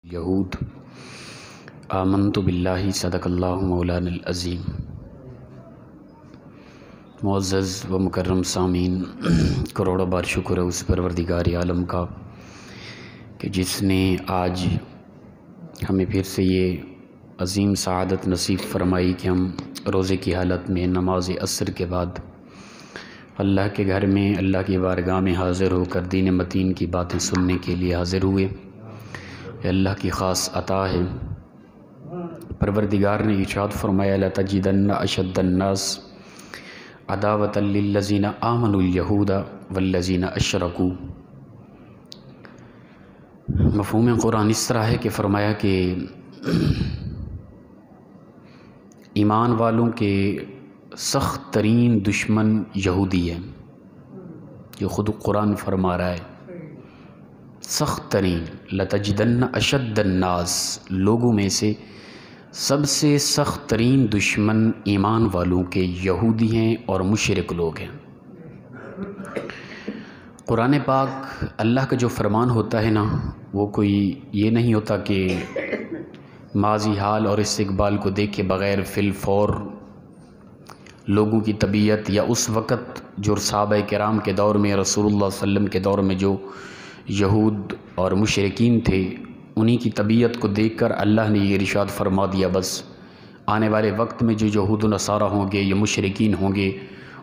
یہود آمنت باللہ صدق اللہ مولانا العظیم۔ معزز و مکرم سامعین، کروڑوں بار شکر ہے اس پروردگار عالم کا کہ جس نے آج ہمیں پھر سے یہ عظیم سعادت نصیب فرمائی کہ ہم روزے کی حالت میں نماز عصر کے بعد اللہ کے گھر میں اللہ کی بارگاہ میں حاضر ہو کر دین متین کی باتیں سننے کے لیے حاضر ہوئے۔ یہ اللہ کی خاص عطا ہے۔ پروردگار نے ارشاد فرمایا لَتَجِدَنَّ أَشَدَّ النَّاسِ عَدَاوَةً لِلَّذِينَ آمَنُوا الْيَهُودَ وَالَّذِينَ أَشْرَكُوا۔ مفہوم قرآن اس طرح ہے کہ فرمایا کہ ایمان والوں کے سخت ترین دشمن یہودی ہے۔ یہ خود قرآن فرما رہا ہے، سخت ترین لَتَجِدَنَّ أَشَدَّ النَّاسِ، لوگوں میں سے سب سے سخت ترین دشمن ایمان والوں کے یہودی ہیں اور مشرک لوگ ہیں۔ قرآن پاک اللہ کا جو فرمان ہوتا ہے نا، وہ کوئی یہ نہیں ہوتا کہ ماضی حال اور استقبال کو دیکھے بغیر فی الفور لوگوں کی طبیعت یا اس وقت جو صحابہ کرام کے دور میں رسول اللہ صلی اللہ علیہ وسلم کے دور میں جو یہود اور مشرکین تھے، انہی کی طبیعت کو دیکھ کر اللہ نے یہ ارشاد فرما دیا بس آنے والے وقت میں جو یہود و نصارہ ہوں گے یا مشرکین ہوں گے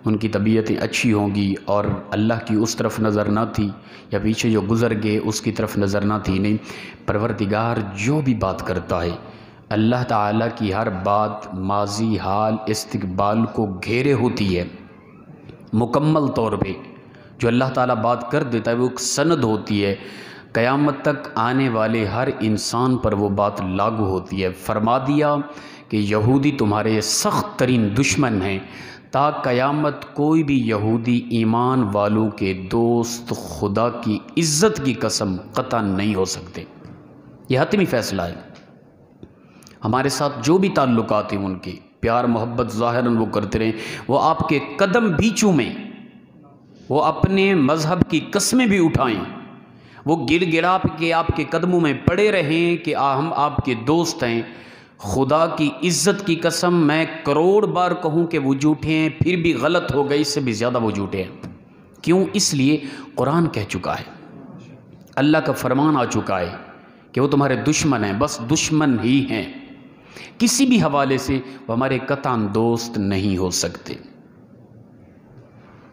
ان کی طبیعتیں اچھی ہوں گی، اور اللہ کی اس طرف نظر نہ تھی یا پیچھے جو گزر گئے اس کی طرف نظر نہ تھی۔ نہیں، پروردگار جو بھی بات کرتا ہے اللہ تعالیٰ کی ہر بات ماضی حال استقبال کو گھیرے ہوتی ہے، مکمل طور پہ جو اللہ تعالیٰ بات کر دیتا ہے وہ ایک سند ہوتی ہے، قیامت تک آنے والے ہر انسان پر وہ بات لاگو ہوتی ہے۔ فرما دیا کہ یہودی تمہارے سخت ترین دشمن ہیں، تا قیامت کوئی بھی یہودی ایمان والوں کے دوست خدا کی عزت کی قسم قطع نہیں ہو سکتے۔ یہ حتمی فیصلہ ہے۔ ہمارے ساتھ جو بھی تعلقات ہیں ان کے پیار محبت ظاہراً وہ کرتے رہیں، وہ آپ کے قدم بھی چومیں، وہ اپنے مذہب کی قسمیں بھی اٹھائیں، وہ گر گرا کے آپ کے قدموں میں پڑے رہیں کہ ہم آپ کے دوست ہیں، خدا کی عزت کی قسم میں کروڑ بار کہوں کہ وہ جھوٹے ہیں پھر بھی غلط ہو گئی، اس سے بھی زیادہ وہ جھوٹے ہیں۔ کیوں؟ اس لیے قرآن کہہ چکا ہے، اللہ کا فرمان آ چکا ہے کہ وہ تمہارے دشمن ہیں، بس دشمن ہی ہیں، کسی بھی حوالے سے وہ ہمارے قطعاً دوست نہیں ہو سکتے۔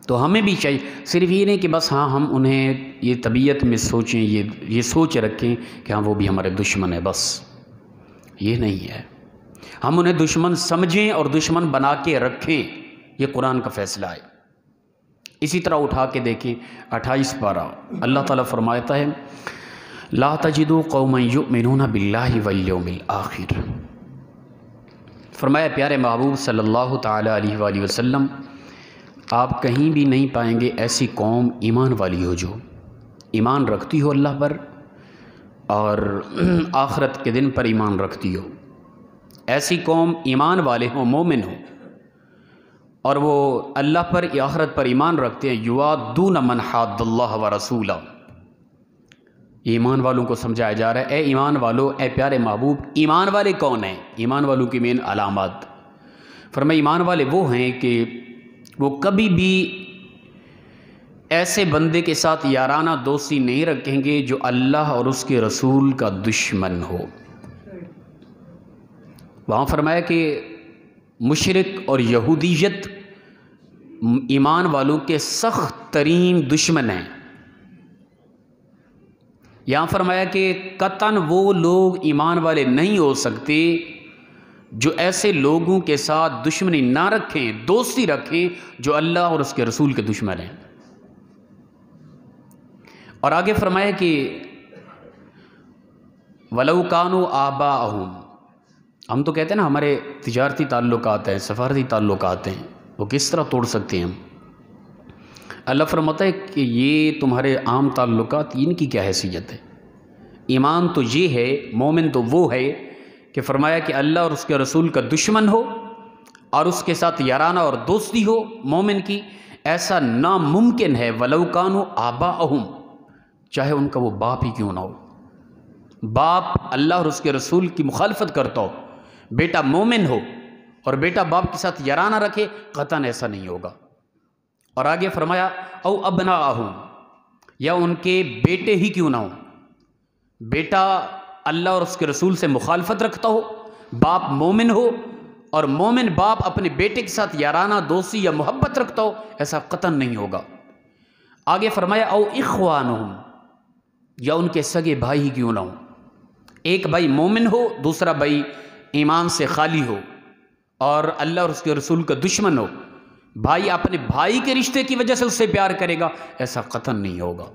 تو ہمیں بھی چاہیے صرف یہ نہیں کہ بس ہاں ہم انہیں یہ طبیعت میں سوچیں، یہ سوچ رکھیں کہ ہاں وہ بھی ہمارے دشمن ہیں، بس یہ نہیں ہے۔ ہم انہیں دشمن سمجھیں اور دشمن بنا کے رکھیں، یہ قرآن کا فیصلہ ہے۔ اسی طرح اٹھا کے دیکھیں 28 پارہ اللہ تعالیٰ فرماتا ہے لا تجدوا قوما یؤمنون باللہ والیوم الآخر۔ فرمایا پیارے محبوب صلی اللہ تعالیٰ علیہ وآلہ وسلم، آپ کہیں بھی نہیں پائیں گے ایسی قوم ایمان والی ہو جو ایمان رکھتی ہو اللہ پر اور آخرت کے دن پر ایمان رکھتی ہو، ایسی قوم ایمان والے ہوں، مومن ہوں، اور وہ اللہ پر آخرت پر ایمان رکھتے ہیں، یوادون من حاد اللہ ورسولہ۔ ایمان والوں کو سمجھایا جا رہا ہے اے ایمان والو، اے پیارے محبوب، ایمان والے کون ہیں؟ ایمان والوں کی مین علامات فرمایا ایمان والے وہ ہیں کہ وہ کبھی بھی ایسے بندے کے ساتھ یارانہ دوستی نہیں رکھیں گے جو اللہ اور اس کے رسول کا دشمن ہو۔ وہاں فرمایا کہ مشرک اور یہودیت ایمان والوں کے سخت ترین دشمن ہیں۔ یہاں فرمایا کہ قطعاً وہ لوگ ایمان والے نہیں ہو سکتے جو ایسے لوگوں کے ساتھ دشمنی نہ رکھیں، دوستی رکھیں جو اللہ اور اس کے رسول کے دشمن ہیں۔ اور آگے فرمایا کہ وَلَوْ كَانُوا آبَاءَهُمْ، ہم تو کہتے ہیں نا ہمارے تجارتی تعلقات ہیں، سفارتی تعلقات ہیں، وہ کس طرح توڑ سکتے ہیں ہم؟ اللہ فرماتا ہے کہ یہ تمہارے عام تعلقات، ان کی کیا حیثیت ہے؟ ایمان تو یہ ہے، مومن تو وہ ہے کہ فرمایا کہ اللہ اور اس کے رسول کا دشمن ہو اور اس کے ساتھ یارانہ اور دوستی ہو مومن کی، ایسا ناممکن ہے۔ وَلَوْ كَانُوا آبَاءَهُمْ، چاہے ان کا وہ باپ ہی کیوں نہ ہو، باپ اللہ اور اس کے رسول کی مخالفت کرتا ہو، بیٹا مومن ہو اور بیٹا باپ کے ساتھ یارانہ رکھے، قطعاً ایسا نہیں ہوگا۔ اور آگے فرمایا او ابناءہم، یا ان کے بیٹے ہی کیوں نہ ہوں، بیٹا اللہ اور اس کے رسول سے مخالفت رکھتا ہو، باپ مومن ہو اور مومن باپ اپنے بیٹے کے ساتھ یارانہ دوستی یا محبت رکھتا ہو، ایسا قطعاً نہیں ہوگا۔ آگے فرمایا او اخوانہم، یا ان کے سگے بھائی ہی کیوں نہ ہوں، ایک بھائی مومن ہو، دوسرا بھائی ایمان سے خالی ہو اور اللہ اور اس کے رسول کا دشمن ہو، بھائی اپنے بھائی کے رشتے کی وجہ سے اس سے پیار کرے گا، ایسا قطعاً نہیں ہوگا۔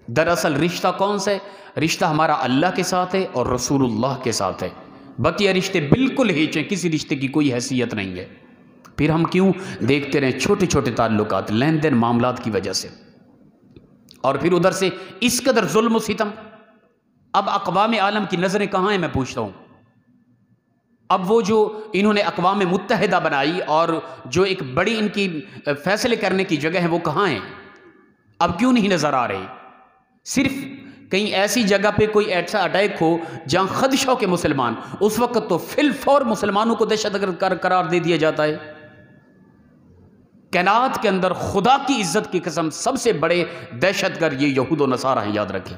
دراصل رشتہ کون سا ہے؟ رشتہ ہمارا اللہ کے ساتھ ہے اور رسول اللہ کے ساتھ ہے، بقیہ رشتے بالکل ہیچ ہیں، کسی رشتے کی کوئی حیثیت نہیں ہے۔ پھر ہم کیوں دیکھتے رہیں چھوٹے چھوٹے تعلقات، لین دین معاملات کی وجہ سے، اور پھر ادھر سے اس قدر ظلم و ستم۔ اب اقوام عالم کی نظریں کہاں ہیں میں پوچھتا ہوں؟ اب وہ جو انہوں نے اقوام متحدہ بنائی اور جو ایک بڑی ان کی فیصلے کرنے کی جگہ ہے، وہ کہاں ہیں؟ اب کیوں نہیں نظر آ رہی؟ صرف کہیں ایسی جگہ پہ کوئی ایسا اٹیک ہو جہاں خدشہ ہو کہ مسلمان، اس وقت تو فی الفور مسلمانوں کو دہشت گرد قرار دے دیا جاتا ہے۔ کائنات کے اندر خدا کی عزت کی قسم سب سے بڑے دہشت گرد یہ یہود و نصارہ ہیں، یاد رکھیں،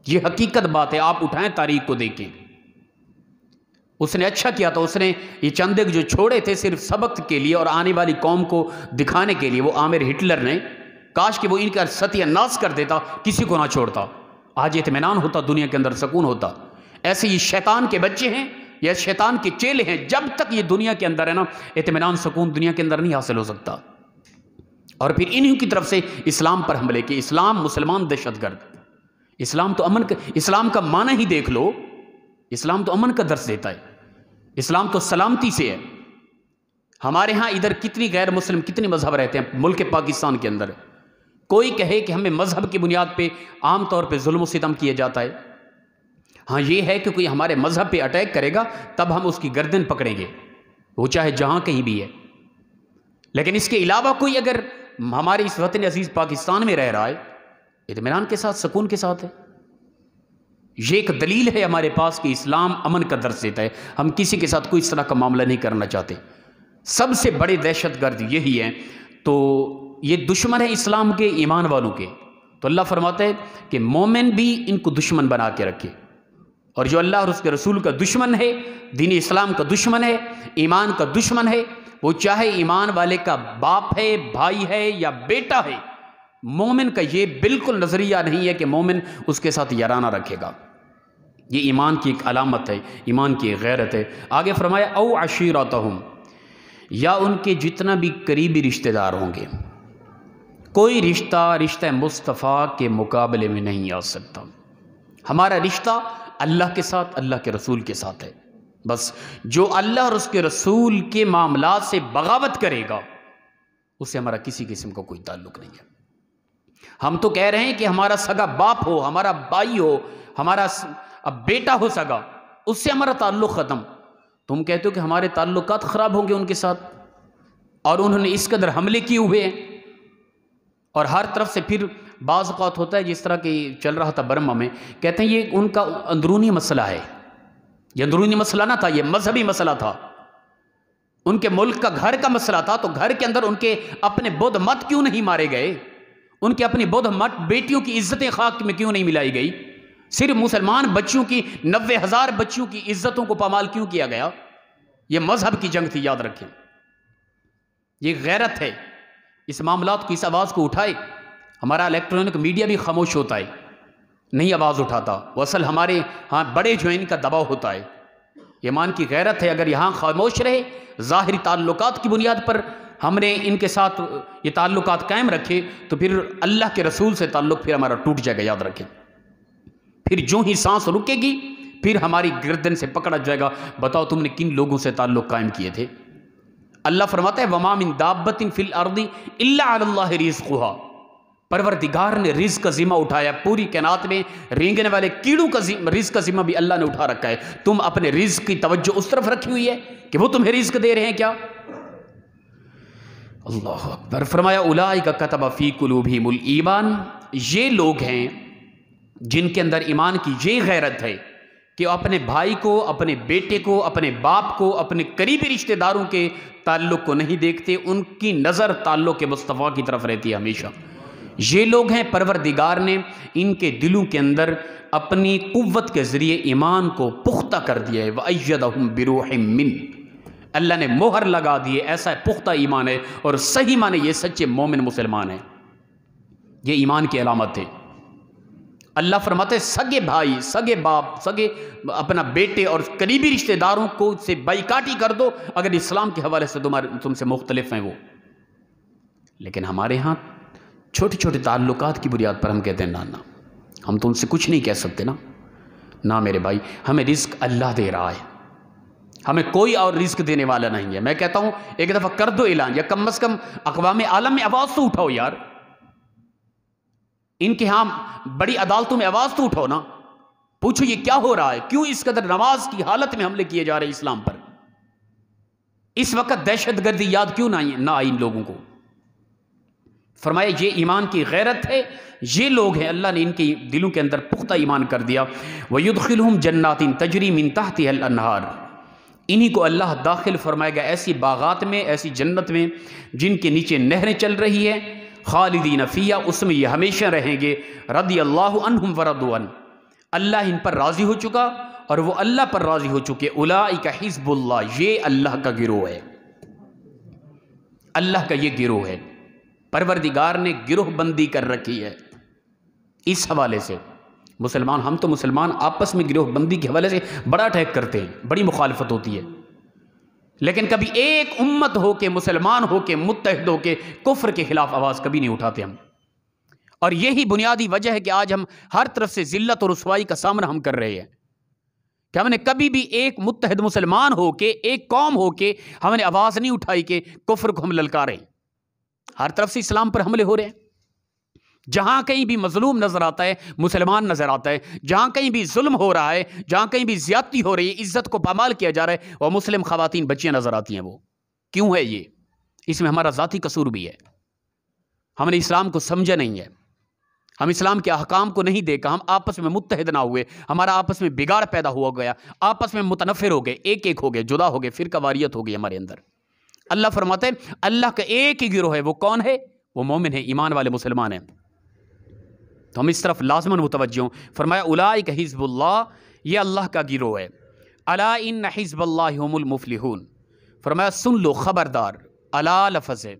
یہ حقیقت بات ہے۔ آپ اٹھائیں تاریخ کو دیکھیں، اس نے اچھا کیا تھا، اس نے یہ چندے جو چھوڑے تھے صرف سبق کے لیے اور آنے والی قوم کو دکھانے کے لیے، وہ عامر ہٹلر نے، کاش کہ وہ ان کا ستیہ ناش کر دیتا، کسی کو نہ چھوڑتا، آج اطمینان ہوتا، دنیا کے اندر سکون ہوتا۔ ایسے یہ شیطان کے بچے ہیں یا شیطان کے چیلے ہیں، جب تک یہ دنیا کے اندر ہے نا، اطمینان سکون دنیا کے اندر نہیں حاصل ہو سکتا۔ اور پھر انہی کی طرف سے اسلام پر حملے کہ اسلام مسلمان دہشت گرد، اسلام تو امن کا، اسلام کا معنی ہی دیکھ لو، اسلام تو امن کا درس دیتا ہے، اسلام تو سلامتی سے ہے۔ ہمارے ہاں ادھر کتنی غیر مسلم، کتنے مذہب رہتے ہیں ملک پاکستان کے اندر، کوئی کہے کہ ہمیں مذہب کی بنیاد پہ عام طور پہ ظلم و ستم کیا جاتا ہے؟ ہاں یہ ہے کہ کوئی ہمارے مذہب پہ اٹیک کرے گا تب ہم اس کی گردن پکڑیں گے، وہ چاہے جہاں کہیں بھی ہے، لیکن اس کے علاوہ کوئی اگر ہمارے اس وطن عزیز پاکستان میں رہ رہا ہے، اطمینان کے ساتھ سکون کے ساتھ ہے۔ یہ ایک دلیل ہے ہمارے پاس کہ اسلام امن کا درس دیتا ہے، ہم کسی کے ساتھ کوئی اس طرح کا معاملہ نہیں کرنا چاہتے۔ سب سے بڑے دہشت گرد یہی ہیں، تو یہ دشمن ہے اسلام کے، ایمان والوں کے، تو اللہ فرماتا ہے کہ مومن بھی ان کو دشمن بنا کے رکھے، اور جو اللہ اور اس کے رسول کا دشمن ہے، دین اسلام کا دشمن ہے، ایمان کا دشمن ہے، وہ چاہے ایمان والے کا باپ ہے، بھائی ہے یا بیٹا ہے، مومن کا یہ بالکل نظریہ نہیں ہے کہ مومن اس کے ساتھ یارانہ رکھے گا۔ یہ ایمان کی ایک علامت ہے، ایمان کی ایک غیرت ہے۔ آگے فرمایا او عشیرتہم، یا ان کے جتنا بھی قریبی رشتہ دار ہوں گے، کوئی رشتہ مصطفیٰ کے مقابلے میں نہیں آ سکتا۔ ہمارا رشتہ اللہ کے ساتھ، اللہ کے رسول کے ساتھ ہے، بس جو اللہ اور اس کے رسول کے معاملات سے بغاوت کرے گا اس سے ہمارا کسی قسم کا کوئی تعلق نہیں ہے۔ ہم تو کہہ رہے ہیں کہ ہمارا سگا باپ ہو، ہمارا بھائی ہو، ہمارا بیٹا ہو سگا، اس سے ہمارا تعلق ختم۔ تم کہتے ہو کہ ہمارے تعلقات خراب ہوں گے ان کے ساتھ، اور انہوں نے اس قدر حملے کیے ہوئے ہیں، اور ہر طرف سے پھر بعض اوقات ہوتا ہے جس طرح کہ چل رہا تھا برما میں، کہتے ہیں یہ ان کا اندرونی مسئلہ ہے، یہ اندرونی مسئلہ نہ تھا، یہ مذہبی مسئلہ تھا، ان کے ملک کا گھر کا مسئلہ تھا، تو گھر کے اندر ان کے اپنے بدھ مت کیوں نہیں مارے گئے، ان کے اپنی بدھ مت بیٹیوں کی عزتیں خاک میں کیوں نہیں ملائی گئی، صرف مسلمان بچیوں کی 90,000 بچیوں کی عزتوں کو پامال کیوں کیا گیا؟ یہ مذہب کی جنگ تھی، یاد رکھیں، یہ غیرت ہے۔ اس معاملات کو، اس آواز کو اٹھائے۔ ہمارا الیکٹرانک میڈیا بھی خاموش ہوتا ہے، نہیں آواز اٹھاتا، وہ اصل ہمارے ہاں بڑے جو ان کا دباؤ ہوتا ہے۔ ایمان کی غیرت ہے، اگر یہاں خاموش رہے، ظاہری تعلقات کی بنیاد پر ہم نے ان کے ساتھ یہ تعلقات قائم رکھے، تو پھر اللہ کے رسول سے تعلق پھر ہمارا ٹوٹ جائے گا، یاد رکھیں۔ پھر جو ہی سانس رکے گی پھر ہماری گردن سے پکڑا جائے گا، بتاؤ تم نے کن لوگوں سے تعلق قائم کیے تھے؟ اللہ فرماتا ہے وَمَا مِن دَابَّةٍ فِي الْأَرْضِ إِلَّا عَلَى اللَّهِ رِزْقُهَا، پروردگار نے رزق کا ذمہ اٹھایا، پوری کائنات میں رینگنے والے کیڑوں کا رزق کا ذمہ بھی اللہ نے اٹھا رکھا ہے۔ تم اپنے رزق کی توجہ اس طرف رکھی ہوئی ہے کہ وہ تمہیں رزق دے رہے ہیں کیا؟ اللہ اکبر۔ فرمایا اولئک کتب فی قلوبہم الایمان، یہ لوگ ہیں جن کے اندر ایمان کی یہ غیرت ہے کہ اپنے بھائی کو، اپنے بیٹے کو، اپنے باپ کو، اپنے قریبی رشتہ داروں کے تعلق کو نہیں دیکھتے، ان کی نظر تعلق مصطفیٰ کی طرف رہتی ہے ہمیشہ. یہ لوگ ہیں پروردگار نے ان کے دلوں کے اندر اپنی قوت کے ذریعے ایمان کو پختہ کر دیا ہے. وَأَيَّدَهُمْ بِرُوحٍ مِّنْهُ، اللہ نے مہر لگا دیے. ایسا پختہ ایمان ہے اور صحیح معنی یہ سچے مومن مسلمان ہیں. یہ ایمان کی علامت ہے. اللہ فرماتے سگے بھائی، سگے باپ، سگے اپنا بیٹے اور قریبی رشتہ داروں کو سے بائیکاٹی کر دو اگر اسلام کے حوالے سے تم سے مختلف ہیں وہ. لیکن ہمارے ہاں چھوٹے چھوٹے تعلقات کی بنیاد پر ہم کہتے ہیں نا ہم تو ان سے کچھ نہیں کہہ سکتے نا میرے بھائی، ہمیں رزق اللہ دے رہا ہے، ہمیں کوئی اور رزق دینے والا نہیں ہے. میں کہتا ہوں ایک دفعہ کر دو اعلان، یا کم از کم اقوام عالم میں آواز تو اٹھاؤ یار. ان کے ہاں بڑی عدالتوں میں آواز تو اٹھاؤ نا، پوچھو یہ کیا ہو رہا ہے، کیوں اس قدر نماز کی حالت میں حملے کیے جا رہے ہیں اسلام پر. اس وقت دہشت گردی یاد کیوں نہ آئی ان لوگوں کو. فرمایا یہ ایمان کی غیرت ہے، یہ لوگ ہیں اللہ نے ان کے دلوں کے اندر پختہ ایمان کر دیا. وَيُدْخِلُهُمْ جَنَّاتٍ تَجْرِي مِن تَحْتِهَا الْأَنْهَارُ، انہی کو اللہ داخل فرمائے گا ایسی باغات میں، ایسی جنت میں جن کے نیچے نہریں چل رہی ہے. خالدین فیہا، اس میں یہ ہمیشہ رہیں گے. رضی اللہ عنہم ورضوا عنہ، اللہ ان پر راضی ہو چکا اور وہ اللہ پر راضی ہو چکے. اولئک حزب اللہ، یہ اللہ کا گروہ ہے، اللہ کا یہ گروہ ہے. پروردگار نے گروہ بندی کر رکھی ہے. اس حوالے سے مسلمان، ہم تو مسلمان آپس میں گروہ بندی کے حوالے سے بڑا اٹیک کرتے ہیں، بڑی مخالفت ہوتی ہے. لیکن کبھی ایک امت ہو کے، مسلمان ہو کے، متحد ہو کے کفر کے خلاف آواز کبھی نہیں اٹھاتے ہم. اور یہی بنیادی وجہ ہے کہ آج ہم ہر طرف سے ذلت اور رسوائی کا سامنا ہم کر رہے ہیں کہ ہم نے کبھی بھی ایک متحد مسلمان ہو کے، ایک قوم ہو کے ہم نے آواز نہیں اٹھائی کہ کفر کو ہم للکاریں. ہر طرف سے اسلام پر حملے ہو رہے ہیں. جہاں کہیں بھی مظلوم نظر آتا ہے مسلمان نظر آتا ہے، جہاں کہیں بھی ظلم ہو رہا ہے، جہاں کہیں بھی زیادتی ہو رہی ہے، عزت کو پامال کیا جا رہا ہے، وہ مسلم خواتین بچیاں نظر آتی ہیں. وہ کیوں ہے؟ یہ اس میں ہمارا ذاتی قصور بھی ہے. ہم نے اسلام کو سمجھا نہیں ہے، ہم اسلام کے احکام کو نہیں دیکھا، ہم آپس میں متحد نہ ہوئے، ہمارا آپس میں بگاڑ پیدا ہوا گیا، آپس میں متنفر ہو گئے، ایک ہو گئے، جدا ہو گئے، فرقہ واریت ہو گئی ہمارے اندر. اللہ فرماتے ہیں اللہ کا ایک ہی گروہ ہے. وہ کون ہے؟ وہ مومن ہے، ایمان والے مسلمان ہیں. تو ہم اس طرف لازماً متوجہ ہوں. فرمایا اولئک حزب اللہ، یہ اللہ کا گروہ ہے. الا ان حزب اللہ هم المفلحون، فرمایا سن لو، خبردار. الا لفظ ہے،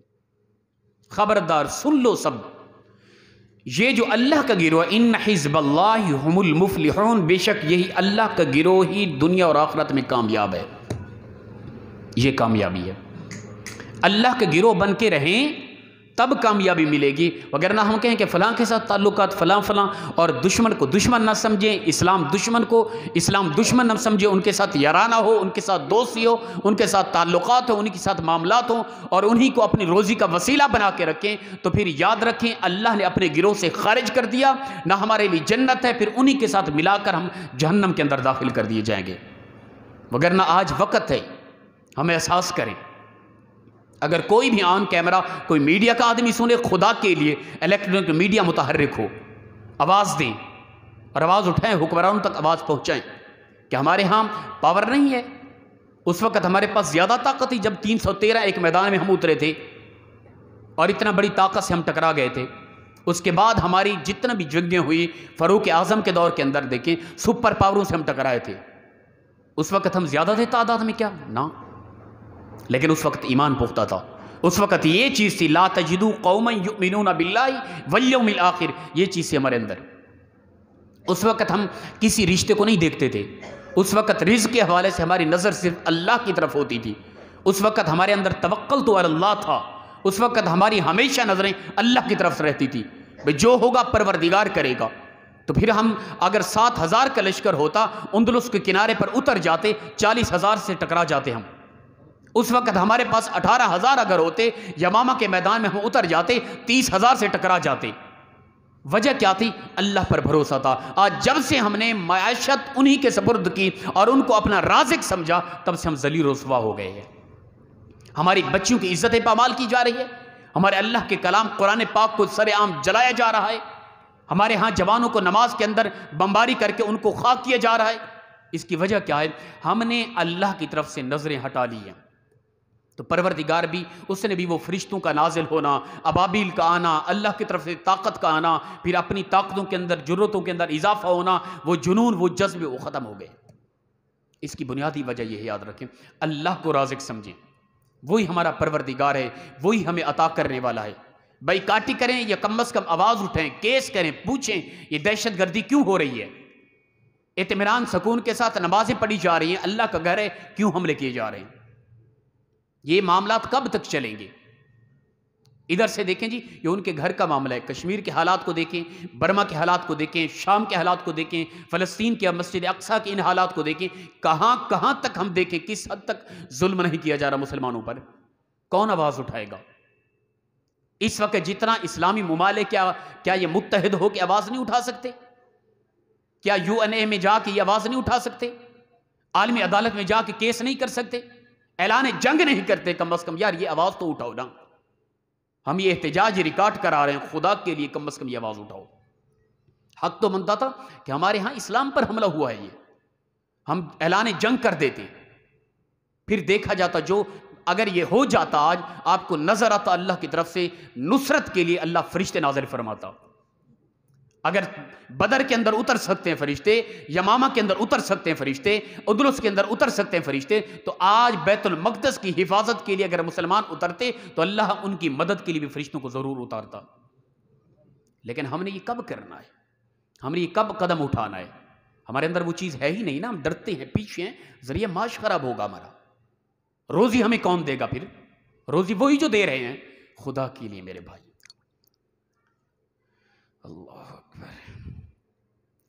خبردار، سن لو سب. یہ جو اللہ کا گروہ ہے، ان حزب اللہ هم المفلحون، بے شک یہی اللہ کا گروہ ہی دنیا اور آخرت میں کامیاب ہے. یہ کامیابی ہے. اللہ کے گروہ بن کے رہیں تب کامیابی ملے گی. وگرنہ ہم کہیں کہ فلاں کے ساتھ تعلقات فلاں اور دشمن کو دشمن نہ سمجھیں، اسلام دشمن کو اسلام دشمن نہ سمجھیں، ان کے ساتھ یارانہ ہو، ان کے ساتھ دوستی ہو، ان کے ساتھ تعلقات ہو، ان کے ساتھ معاملات ہوں اور انہی کو اپنی روزی کا وسیلہ بنا کے رکھیں، تو پھر یاد رکھیں اللہ نے اپنے گروہ سے خارج کر دیا، نہ ہمارے لیے جنت ہے، پھر انہی کے ساتھ ملا کر ہم جہنم کے اندر داخل کر دیے جائیں گے. وگرنہ آج وقت ہے ہمیں احساس کریں. اگر کوئی بھی آن کیمرہ کوئی میڈیا کا آدمی سنے، خدا کے لیے الیکٹرانک میڈیا متحرک ہو، آواز دیں اور آواز اٹھائیں، حکمرانوں تک آواز پہنچائیں کہ ہمارے ہاں پاور نہیں ہے. اس وقت ہمارے پاس زیادہ طاقت تھی جب 313 ایک میدان میں ہم اترے تھے اور اتنا بڑی طاقت سے ہم ٹکرا گئے تھے. اس کے بعد ہماری جتنا بھی جنگیں ہوئی فاروق اعظم کے دور کے اندر دیکھیں، سپر پاوروں سے ہم ٹکرائے تھے. اس وقت ہم زیادہ تھے تعداد میں؟ کیا نا، لیکن اس وقت ایمان پختہ تھا. اس وقت یہ چیز تھی لا تجدو قوما یؤمنون باللہ والیوم الآخر، یہ چیز تھی ہمارے اندر. اس وقت ہم کسی رشتے کو نہیں دیکھتے تھے. اس وقت رزق کے حوالے سے ہماری نظر صرف اللہ کی طرف ہوتی تھی. اس وقت ہمارے اندر توکل تو اللہ تھا. اس وقت ہماری ہمیشہ نظریں اللہ کی طرف رہتی تھی، بھئی جو ہوگا پروردگار کرے گا. تو پھر ہم اگر 7,000 کا لشکر ہوتا اندلس کے کنارے پر اتر جاتے، 40,000 سے ٹکرا جاتے ہم. اس وقت ہمارے پاس 18,000 اگر ہوتے، یمامہ کے میدان میں ہم اتر جاتے 30,000 سے ٹکرا جاتے. وجہ کیا تھی؟ اللہ پر بھروسہ تھا. آج جب سے ہم نے معیشت انہی کے سپرد کی اور ان کو اپنا رازق سمجھا، تب سے ہم ذلیل و رسوا ہو گئے ہیں. ہماری بچیوں کی عزتیں پامال کی جا رہی ہے، ہمارے اللہ کے کلام قرآن پاک کو سر عام جلایا جا رہا ہے، ہمارے ہاں جوانوں کو نماز کے اندر بمباری کر کے ان کو خاک کیا جا رہا ہے. اس کی وجہ کیا ہے؟ ہم نے اللہ کی طرف سے نظریں ہٹا لی ہیں. تو پروردگار بھی، اس نے بھی وہ فرشتوں کا نازل ہونا، ابابیل کا آنا، اللہ کی طرف سے طاقت کا آنا، پھر اپنی طاقتوں کے اندر، جرتوں کے اندر اضافہ ہونا، وہ جنون، وہ جذبے وہ ختم ہو گئے. اس کی بنیادی وجہ یہ یاد رکھیں، اللہ کو رازق سمجھیں. وہی ہمارا پروردگار ہے، وہی ہمیں عطا کرنے والا ہے. بھائی کاٹی کریں یا کم از کم آواز اٹھائیں، کیس کریں، پوچھیں یہ دہشت گردی کیوں ہو رہی ہے. اطمینان سکون کے ساتھ نمازیں پڑھی جا رہی ہیں، اللہ کا گھر ہے، کیوں حملے کیے جا رہے ہیں؟ یہ معاملات کب تک چلیں گے؟ ادھر سے دیکھیں جی، یہ ان کے گھر کا معاملہ ہے. کشمیر کے حالات کو دیکھیں، برما کے حالات کو دیکھیں، شام کے حالات کو دیکھیں، فلسطین کے مسجد اقصیٰ کے ان حالات کو دیکھیں. کہاں کہاں تک ہم دیکھیں کس حد تک ظلم نہیں کیا جا رہا مسلمانوں پر. کون آواز اٹھائے گا؟ اس وقت جتنا اسلامی ممالک کیا یہ متحد ہو کے آواز نہیں اٹھا سکتے؟ کیا UN میں جا کے یہ آواز نہیں اٹھا سکتے؟ عالمی عدالت میں جا کے کیس نہیں کر سکتے؟ اعلان جنگ نہیں کرتے؟ کم از کم یار یہ آواز تو اٹھاؤ نا. ہم یہ احتجاج ریکارڈ کرا رہے ہیں، خدا کے لیے کم از کم یہ آواز اٹھاؤ. حق تو بنتا تھا کہ ہمارے ہاں اسلام پر حملہ ہوا ہے، یہ ہم اعلان جنگ کر دیتے، پھر دیکھا جاتا. جو اگر یہ ہو جاتا آج آپ کو نظر آتا اللہ کی طرف سے نصرت کے لیے اللہ فرشتے نازل فرماتا. اگر بدر کے اندر اتر سکتے ہیں فرشتے، یمامہ کے اندر اتر سکتے ہیں فرشتے، ادرس کے اندر اتر سکتے ہیں فرشتے، تو آج بیت المقدس کی حفاظت کے لیے اگر مسلمان اترتے تو اللہ ان کی مدد کے لیے بھی فرشتوں کو ضرور اتارتا. لیکن ہم نے یہ کب کرنا ہے؟ ہم نے یہ کب قدم اٹھانا ہے؟ ہمارے اندر وہ چیز ہے ہی نہیں نا. ہم ڈرتے ہیں، پیچھے ہیں، ذریعہ معاش خراب ہوگا ہمارا. روزی ہمیں کون دے گا؟ پھر روزی وہی جو دے رہے ہیں. خدا کے لیے میرے بھائی، اللہ اکبر.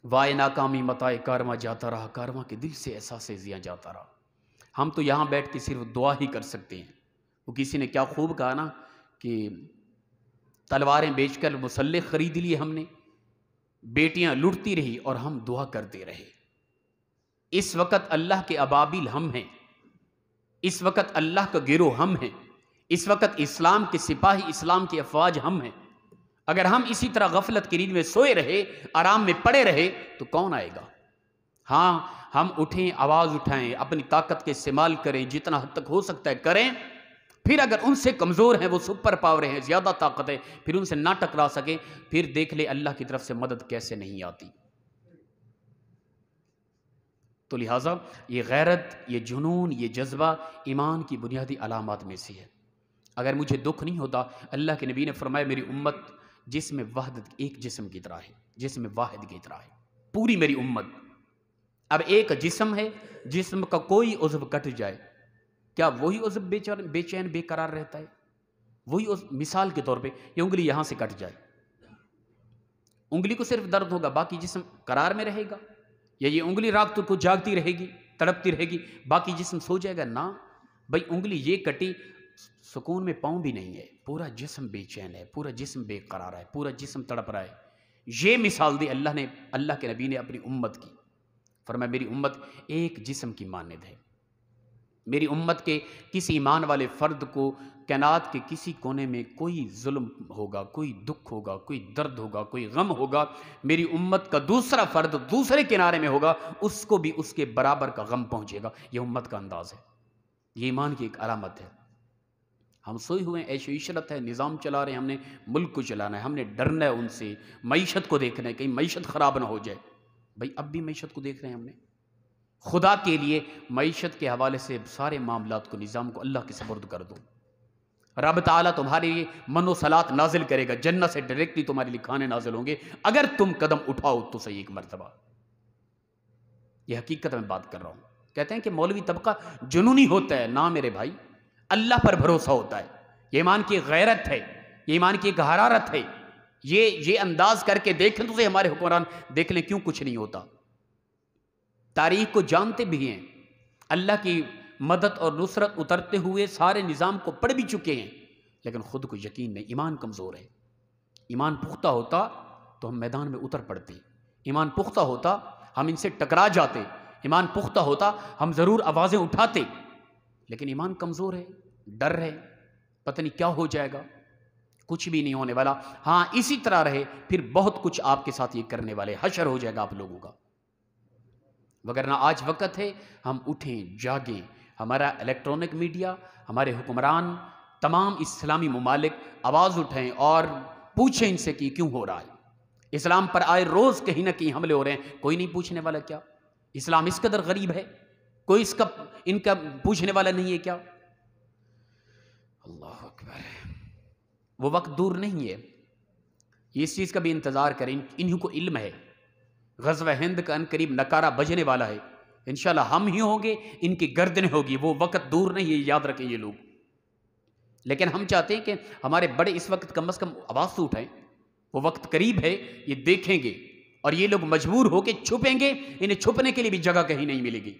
وائے ناکامی متائے کارواں جاتا رہا، کارواں کے دل سے احساس زیاں جاتا رہا. ہم تو یہاں بیٹھ کے صرف دعا ہی کر سکتے ہیں. وہ کسی نے کیا خوب کہا نا کہ تلواریں بیچ کر مسلح خرید لیے ہم نے، بیٹیاں لٹتی رہی اور ہم دعا کرتے رہے. اس وقت اللہ کے ابابیل ہم ہیں، اس وقت اللہ کا گروہ ہم ہیں، اس وقت اسلام کے سپاہی، اسلام کی افواج ہم ہیں. اگر ہم اسی طرح غفلت کی نیند میں سوئے رہے، آرام میں پڑے رہے تو کون آئے گا؟ ہاں ہم اٹھیں، آواز اٹھائیں، اپنی طاقت کے استعمال کریں، جتنا حد تک ہو سکتا ہے کریں. پھر اگر ان سے کمزور ہیں، وہ سپر پاور ہیں، زیادہ طاقت ہے، پھر ان سے نہ ٹکرا سکیں، پھر دیکھ لے اللہ کی طرف سے مدد کیسے نہیں آتی. تو لہٰذا یہ غیرت، یہ جنون، یہ جذبہ ایمان کی بنیادی علامات میں سے ہے. اگر مجھے دکھ نہیں ہوتا، اللہ کے نبی نے فرمایا میری امت جسم وحدت، ایک جسم کی طرح ہے، جسم واحد کی طرح ہے پوری میری امت. اب ایک جسم ہے، جسم کا کوئی عضو کٹ جائے، کیا وہی عضو بے چین بے قرار رہتا ہے؟ وہی عضو، مثال کے طور پہ یہ انگلی یہاں سے کٹ جائے، انگلی کو صرف درد ہوگا، باقی جسم قرار میں رہے گا؟ یا یہ انگلی رات کو جاگتی رہے گی، تڑپتی رہے گی، باقی جسم سو جائے گا؟ نہ بھائی، انگلی یہ کٹی، سکون میں پاؤں بھی نہیں ہے، پورا جسم بے چین ہے، پورا جسم بے قرار ہے، پورا جسم تڑپ رہا ہے. یہ مثال دی اللہ کے نبی نے اپنی امت کی. فرمایا میری امت ایک جسم کی مانند ہے. میری امت کے کسی ایمان والے فرد کو کائنات کے کسی کونے میں کوئی ظلم ہوگا، کوئی دکھ ہوگا، کوئی درد ہوگا، کوئی غم ہوگا، میری امت کا دوسرا فرد دوسرے کنارے میں ہوگا، اس کو بھی اس کے برابر کا غم پہنچے گا. یہ امت کا انداز ہے، یہ ایمان کی ایک علامت ہے. ہم سوئے ہوئے ہیں، عیش و عشرت ہے، نظام چلا رہے ہیں، ہم نے ملک کو چلانا ہے، ہم نے ڈرنا ہے ان سے، معیشت کو دیکھنا ہے، کہیں معیشت خراب نہ ہو جائے. بھائی اب بھی معیشت کو دیکھ رہے ہیں ہم نے. خدا کے لیے معیشت کے حوالے سے سارے معاملات کو، نظام کو اللہ کے سپرد کر دو. رب تعالیٰ تمہارے لیے من و صلات نازل کرے گا، جنت سے ڈائریکٹلی تمہارے لیے کھانے نازل ہوں گے اگر تم قدم اٹھاؤ تو صحیح ایک مرتبہ. یہ حقیقت میں بات کر رہا ہوں. کہتے ہیں کہ مولوی طبقہ جنونی ہوتا ہے. نہ میرے بھائی، اللہ پر بھروسہ ہوتا ہے. یہ ایمان کی غیرت ہے، یہ ایمان کی ایک حرارت ہے. یہ انداز کر کے دیکھ لیں تو ہمارے حکمران دیکھ لیں کیوں کچھ نہیں ہوتا. تاریخ کو جانتے بھی ہیں، اللہ کی مدد اور نصرت اترتے ہوئے سارے نظام کو پڑھ بھی چکے ہیں، لیکن خود کو یقین نہیں. ایمان کمزور ہے. ایمان پختہ ہوتا تو ہم میدان میں اتر پڑتے، ایمان پختہ ہوتا ہم ان سے ٹکرا جاتے، ایمان پختہ ہوتا ہم ضرور آوازیں اٹھاتے. لیکن ایمان کمزور ہے، ڈر ہے، پتہ نہیں کیا ہو جائے گا. کچھ بھی نہیں ہونے والا. ہاں اسی طرح رہے پھر بہت کچھ آپ کے ساتھ یہ کرنے والے، حشر ہو جائے گا آپ لوگوں کا. وگرنہ آج وقت ہے ہم اٹھیں جاگیں. ہمارا الیکٹرانک میڈیا، ہمارے حکمران، تمام اسلامی ممالک آواز اٹھائیں اور پوچھیں ان سے کہ کیوں ہو رہا ہے. اسلام پر آئے روز کہیں نہ کہیں حملے ہو رہے ہیں، کوئی نہیں پوچھنے والا. کیا اسلام اس قدر غریب ہے؟ کوئی ان کا پوچھنے والا نہیں ہے کیا؟ اللہ اکبر. وہ وقت دور نہیں ہے، اس چیز کا بھی انتظار کریں. انہی کو علم ہے غزوہ ہند کا ان قریب نکارہ بجنے والا ہے. انشاءاللہ ہم ہی ہوں گے، ان کی گردن ہوگی. وہ وقت دور نہیں ہے، یاد رکھیں یہ لوگ. لیکن ہم چاہتے ہیں کہ ہمارے بڑے اس وقت کم از کم آواز تو اٹھائیں. وہ وقت قریب ہے، یہ دیکھیں گے اور یہ لوگ مجبور ہو کے چھپیں گے. انہیں چھپنے کے لیے بھی جگہ کہیں نہیں ملے گی.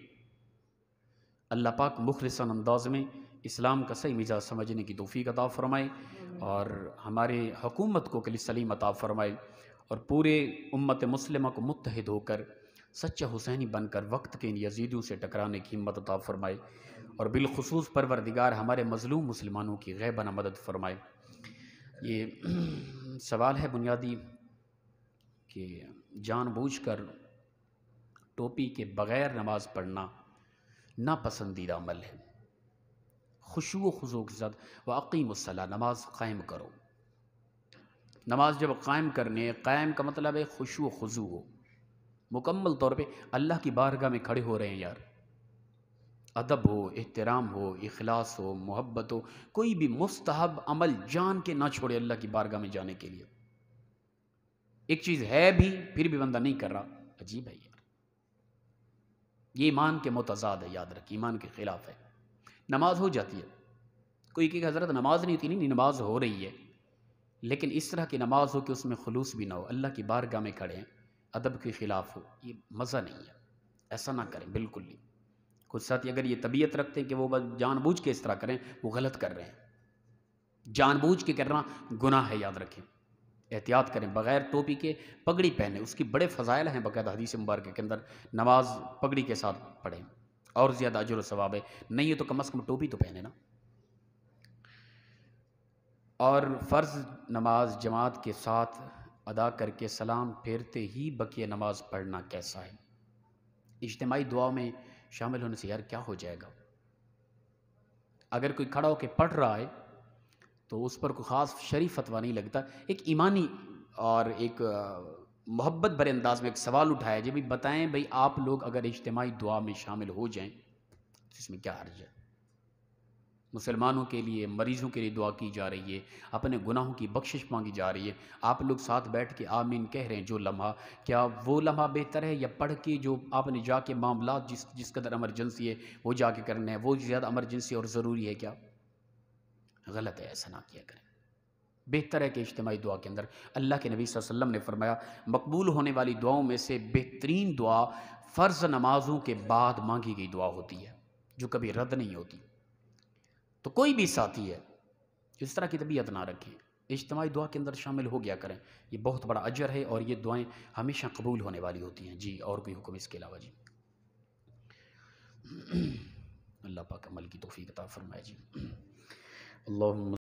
اللہ پاک مخلصاً انداز میں اسلام کا صحیح مزاج سمجھنے کی توفیق عطا فرمائے اور ہمارے حکومت کو کلی سلیم عطا فرمائے اور پورے امت مسلمہ کو متحد ہو کر سچا حسینی بن کر وقت کے ان یزیدوں سے ٹکرانے کی ہمت عطا فرمائے اور بالخصوص پروردگار ہمارے مظلوم مسلمانوں کی غیبانہ مدد فرمائے. یہ سوال ہے بنیادی کہ جان بوجھ کر ٹوپی کے بغیر نماز پڑھنا ناپسندیدہ عمل ہے. خشوع و خضوع کے ساتھ وَأَقِیمُوا الصَّلَاةَ، نماز قائم کرو. نماز جب قائم کرنے، قائم کا مطلب ہے خشوع و خضوع ہو، مکمل طور پہ اللہ کی بارگاہ میں کھڑے ہو رہے ہیں. یار ادب ہو، احترام ہو، اخلاص ہو، محبت ہو، کوئی بھی مستحب عمل جان کے نہ چھوڑے اللہ کی بارگاہ میں جانے کے لیے. ایک چیز ہے بھی پھر بھی بندہ نہیں کر رہا، عجیب ہے یار. یہ ایمان کے متضاد ہے، یاد رکھیں ایمان کے خلاف ہے. نماز ہو جاتی ہے، کوئی کہ حضرت نماز نہیں ہوتی، نہیں نماز ہو رہی ہے، لیکن اس طرح کی نماز ہو کہ اس میں خلوص بھی نہ ہو، اللہ کی بارگاہ میں کھڑے ہیں، ادب کے خلاف ہو، یہ مزہ نہیں ہے. ایسا نہ کریں بالکل نہیں. کچھ ساتھی اگر یہ طبیعت رکھتے ہیں کہ وہ بس جان بوجھ کے اس طرح کریں، وہ غلط کر رہے ہیں. جان بوجھ کے کرنا گناہ ہے، یاد رکھیں. احتیاط کریں. بغیر ٹوپی کے پگڑی پہنے، اس کی بڑے فضائل ہیں باقاعدہ حدیث مبارکہ کے اندر. نماز پگڑی کے ساتھ پڑھیں اور زیادہ اجر و ثواب ہے. نہیں ہے تو کم از کم ٹوپی تو پہنے نا. اور فرض نماز جماعت کے ساتھ ادا کر کے سلام پھیرتے ہی بقیہ نماز پڑھنا کیسا ہے؟ اجتماعی دعا میں شامل ہونے سے یار کیا ہو جائے گا؟ اگر کوئی کھڑا ہو کے پڑھ رہا ہے تو اس پر کوئی خاص شریف فتویٰ نہیں لگتا. ایک ایمانی اور ایک محبت بھرے انداز میں ایک سوال اٹھایا جی بھائی بتائیں بھائی آپ لوگ اگر اجتماعی دعا میں شامل ہو جائیں تو اس میں کیا حرج ہے؟ مسلمانوں کے لیے، مریضوں کے لیے دعا کی جا رہی ہے، اپنے گناہوں کی بخشش مانگی جا رہی ہے. آپ لوگ ساتھ بیٹھ کے آمین کہہ رہے ہیں جو لمحہ، کیا وہ لمحہ بہتر ہے یا پڑھ کے جو آپ نے جا کے معاملات جس قدر ایمرجنسی ہے وہ جا کے کرنے ہیں وہ زیادہ ایمرجنسی اور ضروری ہے؟ کیا غلط ہے، ایسا نہ کیا کریں. بہتر ہے کہ اجتماعی دعا کے اندر اللہ کے نبی صلی اللہ علیہ وسلم نے فرمایا مقبول ہونے والی دعاؤں میں سے بہترین دعا فرض نمازوں کے بعد مانگی گئی دعا ہوتی ہے جو کبھی رد نہیں ہوتی. تو کوئی بھی ساتھی ہے اس طرح کی طبیعت نہ رکھیں، اجتماعی دعا کے اندر شامل ہو گیا کریں. یہ بہت بڑا اجر ہے اور یہ دعائیں ہمیشہ قبول ہونے والی ہوتی ہیں. جی اور کوئی حکم اس کے علاوہ؟ جی اللہ پاک عمل کی توفیق عطا فرمائے. جی اللہم